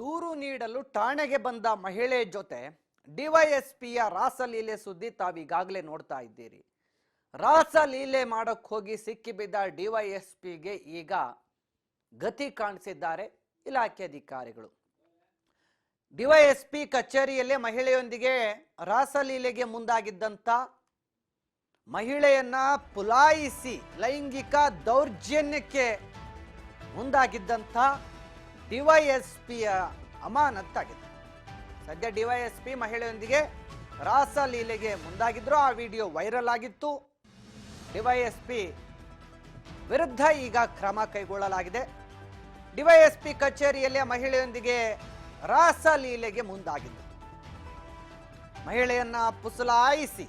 ದೂರು ನೀಡಲು ಠಾಣೆಗೆ ಬಂದ ಮಹಿಳೆ ಜೊತೆ ಡಿವೈಎಸ್ಪಿಯ ರಾಸಲೀಲೆ ಸುದ್ದಿ ತಾವೀಗಾಗಲೇ ನೋಡ್ತಾ ಇದ್ದೀರಿ. ರಾಸಲೀಲೆ ಮಾಡಕ್ ಹೋಗಿ ಸಿಕ್ಕಿಬಿದ್ದ ಡಿವೈಎಸ್ಪಿಗೆ ಈಗ ಗತಿ ಕಾಣಿಸಿದ್ದಾರೆ ಇಲಾಖೆ ಅಧಿಕಾರಿಗಳು. ಡಿವೈಎಸ್ಪಿ ಕಚೇರಿಯಲ್ಲೇ ಮಹಿಳೆಯೊಂದಿಗೆ ರಾಸಲೀಲೆಗೆ ಮುಂದಾಗಿದ್ದಂತ ಮಹಿಳೆಯನ್ನ ಪುಲಾಯಿಸಿ ಲೈಂಗಿಕ ದೌರ್ಜನ್ಯಕ್ಕೆ ಮುಂದಾಗಿದ್ದಂತ ಡಿವೈಎಸ್ಪಿಯ ಅಮಾನತ್ತಾಗಿದೆ. ಸದ್ಯ ಡಿವೈಎಸ್ಪಿ ಮಹಿಳೆಯೊಂದಿಗೆ ರಾಸಲೀಲೆಗೆ ಮುಂದಾಗಿದ್ರು. ಆ ವಿಡಿಯೋ ವೈರಲ್ ಆಗಿತ್ತು. ಡಿವೈಎಸ್ಪಿ ವಿರುದ್ಧ ಈಗ ಕ್ರಮ ಕೈಗೊಳ್ಳಲಾಗಿದೆ. ಡಿವೈಎಸ್ಪಿ ಕಚೇರಿಯಲ್ಲಿ ಮಹಿಳೆಯೊಂದಿಗೆ ರಾಸಲೀಲೆಗೆ ಮುಂದಾಗಿದ್ದು ಮಹಿಳೆಯನ್ನ ಪುಸಲಾಯಿಸಿ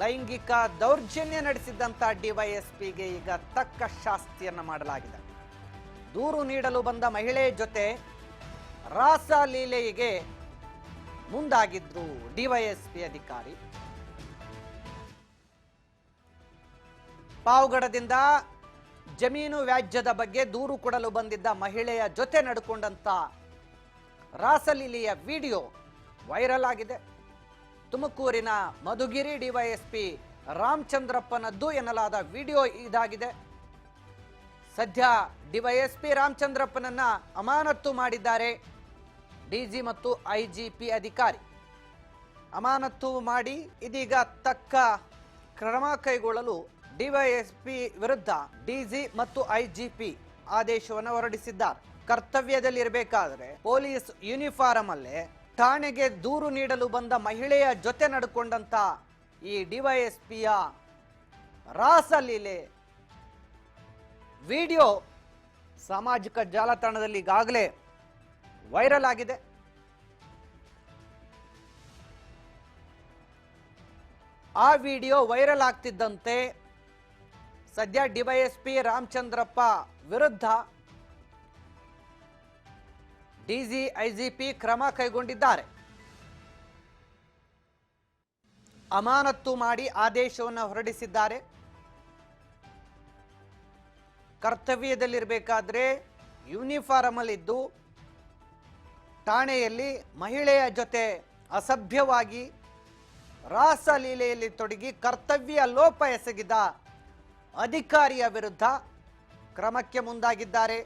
ಲೈಂಗಿಕ ದೌರ್ಜನ್ಯ ನಡೆಸಿದ್ದಂತ ಡಿವೈಎಸ್ಪಿಗೆ ಈಗ ತಕ್ಕ ಶಾಸ್ತಿಯನ್ನ ಮಾಡಲಾಗಿದೆ. ದೂರು ನೀಡಲು ಬಂದ ಮಹಿಳೆ ಜೊತೆ ರಾಸಲೀಲೆಗೆ ಮುಂದಾಗಿದ್ರು ಡಿವೈಎಸ್ಪಿ ಅಧಿಕಾರಿ. ಪಾವಗಡದಿಂದ ಜಮೀನು ವ್ಯಾಜ್ಯದ ಬಗ್ಗೆ ದೂರು ಕೊಡಲು ಬಂದಿದ್ದ ಮಹಿಳೆಯ ಜೊತೆ ನಡ್ಕೊಂಡಂತ ರಾಸಲೀಲೆಯ ವಿಡಿಯೋ ವೈರಲ್ ಆಗಿದೆ. ತುಮಕೂರಿನ ಮಧುಗಿರಿ ಡಿವೈಎಸ್ಪಿ ರಾಮಚಂದ್ರಪ್ಪನದ್ದು ಎನ್ನಲಾದ ವಿಡಿಯೋ ಇದಾಗಿದೆ. ಸದ್ಯ ಡಿವೈಎಸ್ಪಿ ರಾಮಚಂದ್ರಪ್ಪನನ್ನ ಅಮಾನತು ಮಾಡಿದ್ದಾರೆ ಡಿಜಿ ಮತ್ತು ಐಜಿಪಿ ಅಧಿಕಾರಿ. ಅಮಾನತು ಮಾಡಿ ಇದೀಗ ತಕ್ಕ ಕ್ರಮ ಕೈಗೊಳ್ಳಲು ಡಿವೈಎಸ್ಪಿ ವಿರುದ್ಧ ಡಿಜಿ ಮತ್ತು ಐಜಿಪಿ ಆದೇಶವನ್ನು ಹೊರಡಿಸಿದ್ದಾರೆ. ಕರ್ತವ್ಯದಲ್ಲಿರಬೇಕಾದ್ರೆ ಪೊಲೀಸ್ ಯೂನಿಫಾರ್ಮ್ ಅಲ್ಲೇ ಠಾಣೆಗೆ ದೂರು ನೀಡಲು ಬಂದ ಮಹಿಳೆಯ ಜೊತೆ ನಡ್ಕೊಂಡಂತ ಈ ಡಿವೈಎಸ್ಪಿಯ ರಾಸಲೀಲೆ ವಿಡಿಯೋ ಸಾಮಾಜಿಕ ಜಾಲತಾಣದಲ್ಲಿ ಈಗಾಗಲೇ ವೈರಲ್ ಆಗಿದೆ. ಆ ವಿಡಿಯೋ ವೈರಲ್ ಆಗ್ತಿದ್ದಂತೆ ಸದ್ಯ ಡಿವೈಎಸ್ಪಿ ರಾಮಚಂದ್ರಪ್ಪ ವಿರುದ್ಧ ಡಿಜಿ ಐಜಿಪಿ ಕ್ರಮ ಕೈಗೊಂಡಿದ್ದಾರೆ. ಅಮಾನತು ಮಾಡಿ ಆದೇಶವನ್ನು ಹೊರಡಿಸಿದ್ದಾರೆ. ಕರ್ತವ್ಯದಲ್ಲಿರಬೇಕಾದ್ರೆ ಯೂನಿಫಾರ್ಮ್ ಅಲ್ಲಿದ್ದು ಠಾಣೆಯಲ್ಲಿ ಮಹಿಳೆಯ ಜೊತೆ ಅಸಭ್ಯವಾಗಿ ರಾಸಲೀಲೆಯಲ್ಲಿ ತೊಡಗಿ ಕರ್ತವ್ಯ ಲೋಪ ಎಸಗಿದ ಅಧಿಕಾರಿಯ ವಿರುದ್ಧ ಕ್ರಮಕ್ಕೆ ಮುಂದಾಗಿದ್ದಾರೆ.